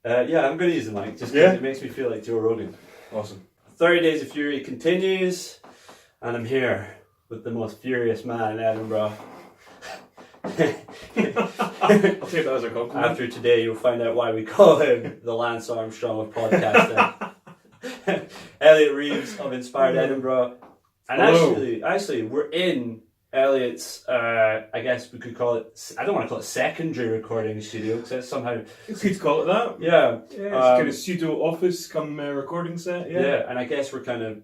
Yeah, I'm going to use the mic just because it makes me feel like Joe Rogan. Awesome. 30 Days of Fury continues, and I'm here with the most furious man in Edinburgh. I'll take that as a compliment. After today, you'll find out why we call him the Lance Armstrong of podcasting. Elliot Reeves of Inspired Edinburgh. And actually, we're in Elliot's, I guess we could call it, I don't want to call it secondary recording studio, because it's somehow... You could call it that. Yeah. It's kind of pseudo office come recording set. Yeah, and I guess we're kind of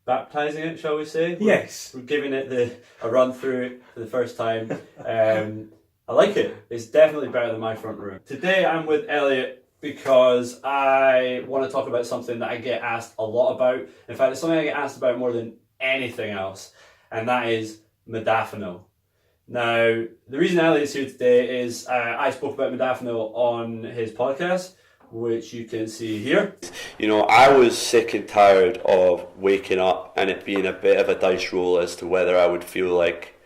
baptizing it, shall we say? Yes. We're giving it a run through for the first time. I like it. It's definitely better than my front room. Today I'm with Elliot because I want to talk about something that I get asked a lot about. In fact, it's something I get asked about more than anything else, and that is Modafinil. Now, the reason Elliot's here today is I spoke about Modafinil on his podcast, which you can see here. You know, I was sick and tired of waking up and it being a bit of a dice roll as to whether I would feel like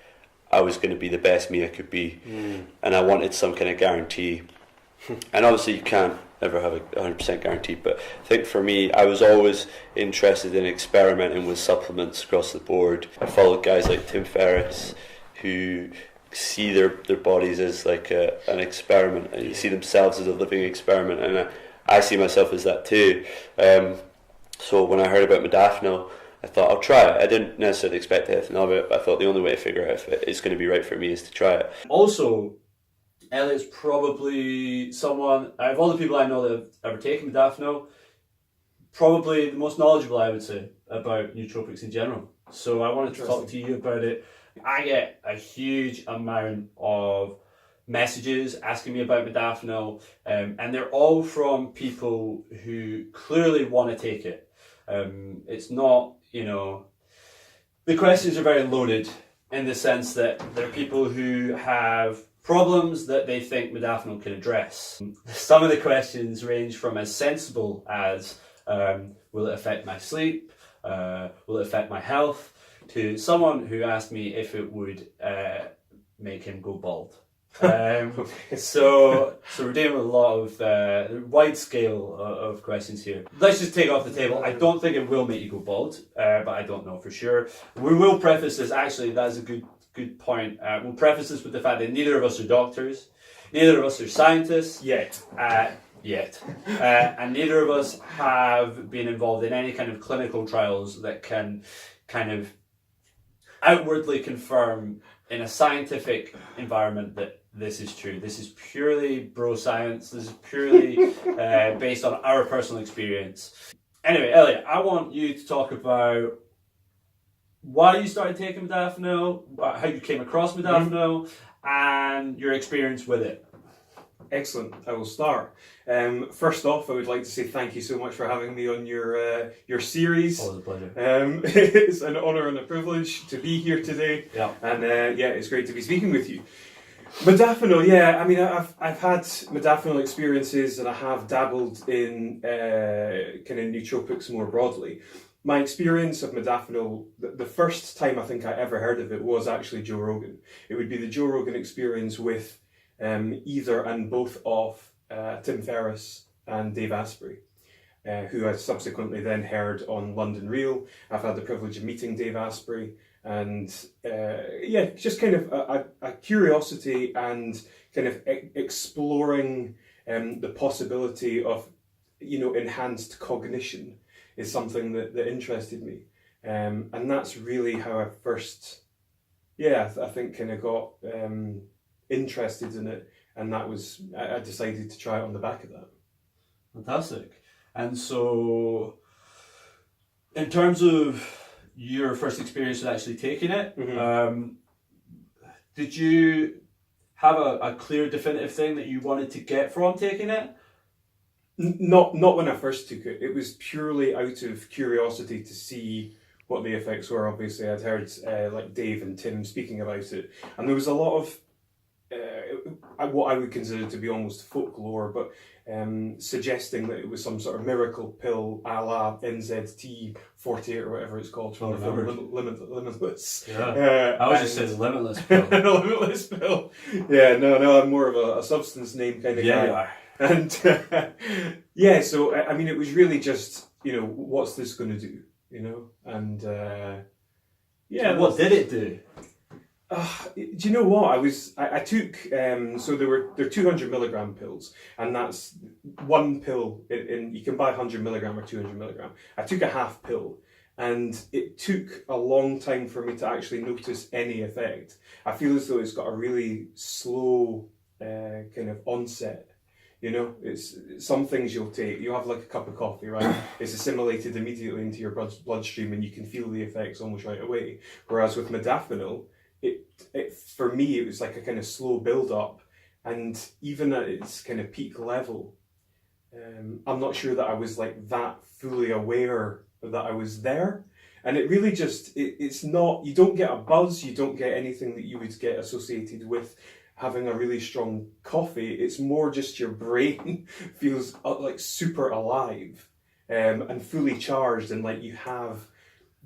I was going to be the best me I could be. And I wanted some kind of guarantee. And obviously you can't ever have a 100% guarantee, but I think for me, I was always interested in experimenting with supplements across the board. I followed guys like Tim Ferriss who see their bodies as like an experiment, and see themselves as a living experiment, and I see myself as that too. So when I heard about Modafinil, I thought I'll try it. I didn't necessarily expect anything of it, but I thought the only way to figure out if it's going to be right for me is to try it. Also, Elliot's probably someone, out of all the people I know that have ever taken Modafinil, probably the most knowledgeable, I would say, about nootropics in general. So I wanted to talk to you about it. I get a huge amount of messages asking me about Modafinil, and they're all from people who clearly want to take it. It's not, the questions are very loaded in the sense that there are people who have problems that they think Modafinil can address. Some of the questions range from as sensible as, will it affect my sleep? Will it affect my health? To someone who asked me if it would make him go bald. So we're dealing with a lot of wide scale of questions here. Let's just take off the table. I don't think it will make you go bald, but I don't know for sure. We will preface this, actually, that's a good point. We'll preface this with the fact that neither of us are doctors, neither of us are scientists. Yet. And neither of us have been involved in any kind of clinical trials that can kind of outwardly confirm in a scientific environment that this is true. This is purely bro science. This is purely based on our personal experience. Anyway, Elliot, I want you to talk about why you started taking Modafinil, how you came across Modafinil, and your experience with it. Excellent. I will start. First off, I would like to say thank you so much for having me on your series. Always a pleasure. It's an honour and a privilege to be here today. Yeah. And it's great to be speaking with you. Modafinil, I mean, I've had Modafinil experiences, and I have dabbled in kind of nootropics more broadly. My experience of Modafinil, the first time I think I ever heard of it was actually Joe Rogan. It would be the Joe Rogan experience with either and both of Tim Ferriss and Dave Asprey, who I subsequently then heard on London Real. I've had the privilege of meeting Dave Asprey, and just kind of a curiosity and kind of exploring the possibility of enhanced cognition is something that interested me, and that's really how I first I think kind of got interested in it, and that was, I decided to try it on the back of that. Fantastic. And so, in terms of your first experience with actually taking it, did you have a clear, definitive thing that you wanted to get from taking it? Not when I first took it. It was purely out of curiosity to see what the effects were. Obviously, I'd heard like Dave and Tim speaking about it, and there was a lot of what I would consider to be almost folklore, but suggesting that it was some sort of miracle pill a la NZT 48 or whatever it's called from the film Limitless. Yeah, I was just saying Limitless pill. Limitless pill. Yeah, no, I'm more of a substance name kind of guy. You are. And yeah, so I mean, it was really just, what's this going to do? And yeah. What did it do? Do you know what? I took so they're 200 milligram pills, and that's one pill in you can buy 100 milligram or 200 milligram. I took a half pill, and it took a long time for me to actually notice any effect. I feel as though it's got a really slow kind of onset. It's some things you'll take. You have like a cup of coffee, right? It's assimilated immediately into your bloodstream, and you can feel the effects almost right away. Whereas with modafinil, it for me it was like a kind of slow build up, and even at its kind of peak level, I'm not sure that I was like that fully aware that I was there. And it really just it's not, you don't get a buzz, you don't get anything that you would get associated with having a really strong coffee. It's more just your brain feels like super alive and fully charged, and like you have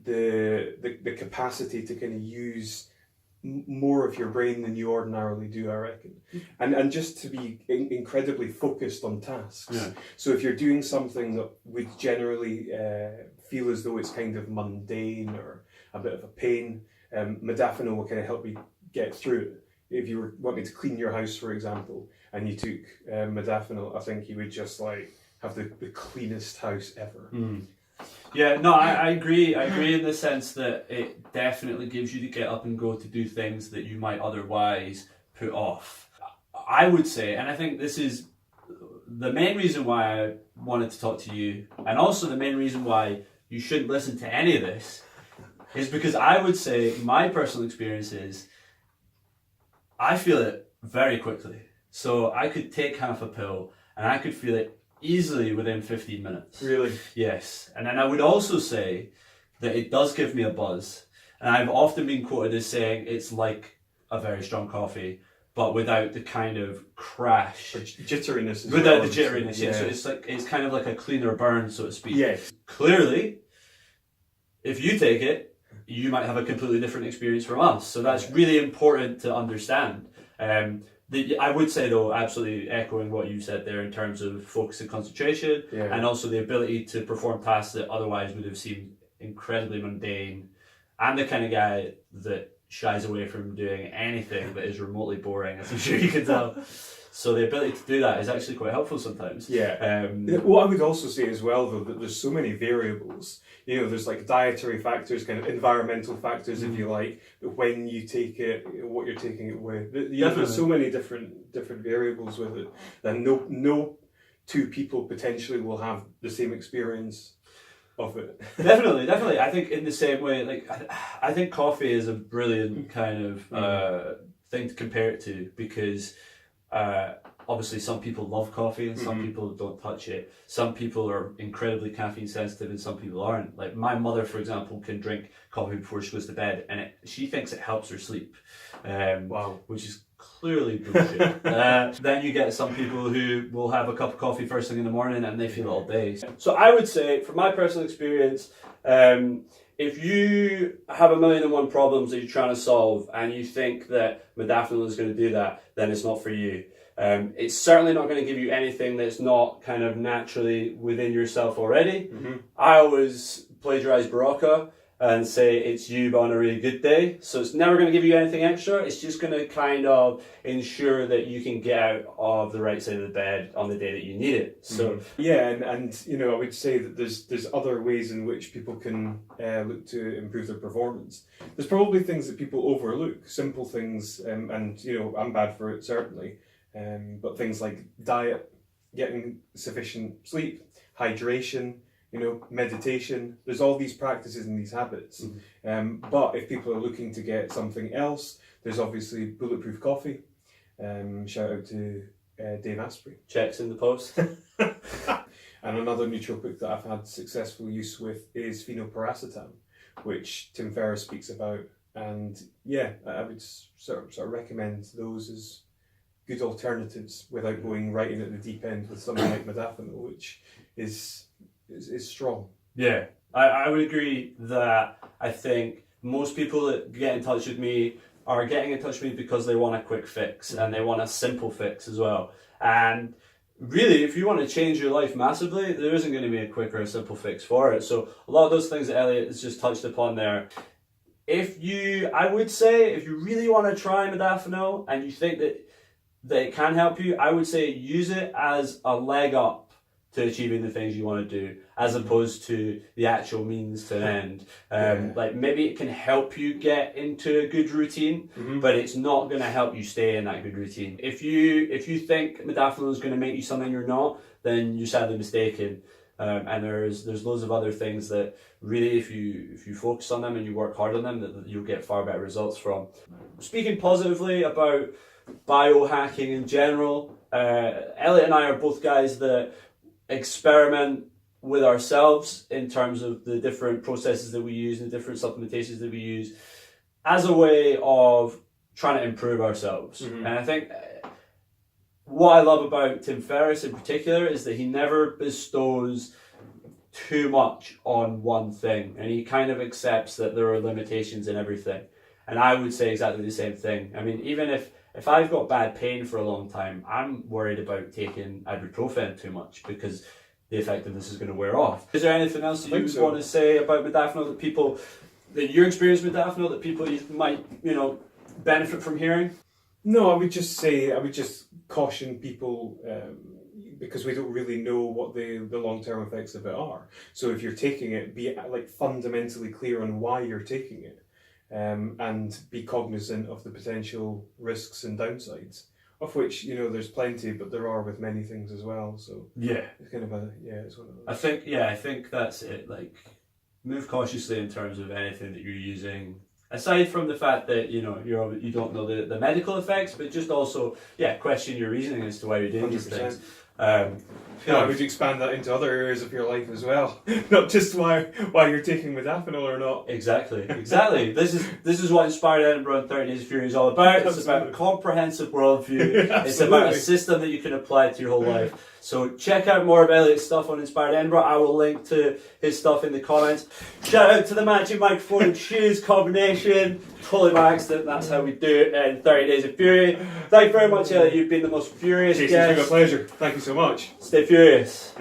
the capacity to kind of use more of your brain than you ordinarily do, I reckon, and just to be incredibly focused on tasks. Yeah. So if you're doing something that would generally feel as though it's kind of mundane or a bit of a pain, modafinil will kind of help you get through it. If you were wanting to clean your house, for example, and you took modafinil, I think you would just like have the cleanest house ever. Yeah, no, I agree. I agree in the sense that it definitely gives you to get up and go to do things that you might otherwise put off. I would say, and I think this is the main reason why I wanted to talk to you, and also the main reason why you shouldn't listen to any of this, is because I would say my personal experience is I feel it very quickly. So I could take half a pill and I could feel it easily within 15 minutes. Really? Yes. And then I would also say that it does give me a buzz. And I've often been quoted as saying it's like a very strong coffee, but without the kind of crash. Or jitteriness. Without the jitteriness, yeah. So it's kind of like a cleaner burn, so to speak. Yes. Clearly, if you take it, you might have a completely different experience from us. So that's really important to understand. I would say, though, absolutely echoing what you said there in terms of focus and concentration, and also the ability to perform tasks that otherwise would have seemed incredibly mundane. I'm the kind of guy that shies away from doing anything that is remotely boring, as I'm sure you can tell. So the ability to do that is actually quite helpful sometimes. Yeah. What I would also say as well, though, that there's so many variables. There's like dietary factors, kind of environmental factors, if you like, when you take it, what you're taking it with. There's so many different variables with it, that no two people potentially will have the same experience of it. Definitely. I think in the same way, like I think coffee is a brilliant kind of thing to compare it to, because obviously some people love coffee and some people don't touch it. Some people are incredibly caffeine sensitive and some people aren't. Like my mother, for example, can drink coffee before she goes to bed, and she thinks it helps her sleep. Wow. Which is clearly bullshit. Then you get some people who will have a cup of coffee first thing in the morning and they feel it all day. So I would say, from my personal experience, if you have 1,000,001 problems that you're trying to solve and you think that modafinil is going to do that, then it's not for you. It's certainly not going to give you anything that's not kind of naturally within yourself already. I always plagiarize Barocca and say it's you but on a really good day. So it's never going to give you anything extra. It's just going to kind of ensure that you can get out of the right side of the bed on the day that you need it. So yeah, and I would say that there's other ways in which people can look to improve their performance. There's probably things that people overlook, simple things, and I'm bad for it certainly. But things like diet, getting sufficient sleep, hydration, meditation. There's all these practices and these habits. But if people are looking to get something else, there's obviously bulletproof coffee. Shout out to Dave Asprey. Checks in the post. And another nootropic that I've had successful use with is phenylpiracetam, which Tim Ferriss speaks about. And yeah, I would sort of recommend those as good alternatives without going right in at the deep end with something like modafinil, which is strong. Yeah, I would agree that I think most people that get in touch with me are getting in touch with me because they want a quick fix and they want a simple fix as well. And really, if you want to change your life massively, there isn't going to be a quick or a simple fix for it. So a lot of those things that Elliot has just touched upon there. I would say, if you really want to try modafinil and you think that it can help you, I would say use it as a leg up to achieving the things you want to do, as opposed to the actual means to an end. Like maybe it can help you get into a good routine, but it's not going to help you stay in that good routine. If you think modafinil is going to make you something you're not, then you're sadly mistaken. And there's loads of other things that really, if you focus on them and you work hard on them, that you'll get far better results from. Speaking positively about biohacking in general, Elliot and I are both guys that experiment with ourselves in terms of the different processes that we use and the different supplementations that we use as a way of trying to improve ourselves. And I think what I love about Tim Ferriss in particular is that he never bestows too much on one thing, and he kind of accepts that there are limitations in everything. And I would say exactly the same thing. I mean, even if I've got bad pain for a long time, I'm worried about taking ibuprofen too much because the effectiveness is going to wear off. Is there anything else that you would want to say about modafinil that your experience with modafinil that people might, benefit from hearing? No, I would just caution people because we don't really know what the long-term effects of it are. So if you're taking it, be like fundamentally clear on why you're taking it. And be cognizant of the potential risks and downsides, of which there's plenty, but there are with many things as well. So it's kind of it's one of those. I think that's it. Like, move cautiously in terms of anything that you're using. Aside from the fact that you don't know the medical effects, but just also question your reasoning as to why you're doing these things. I would expand that into other areas of your life as well, not just why you're taking modafinil or not. Exactly. This is what Inspired Edinburgh and 30 Days of Fury is all about. It's about a comprehensive worldview. It's about a system that you can apply to your whole life. So check out more of Elliot's stuff on Inspired Edinburgh. I will link to his stuff in the comments. Shout out to the matching microphone and shoes combination. Totally by accident, that's how we do it in 30 Days of Fury. Thank you very much, Elliot. You've been the most furious guest. It's been a pleasure. Thank you so much. Stay furious.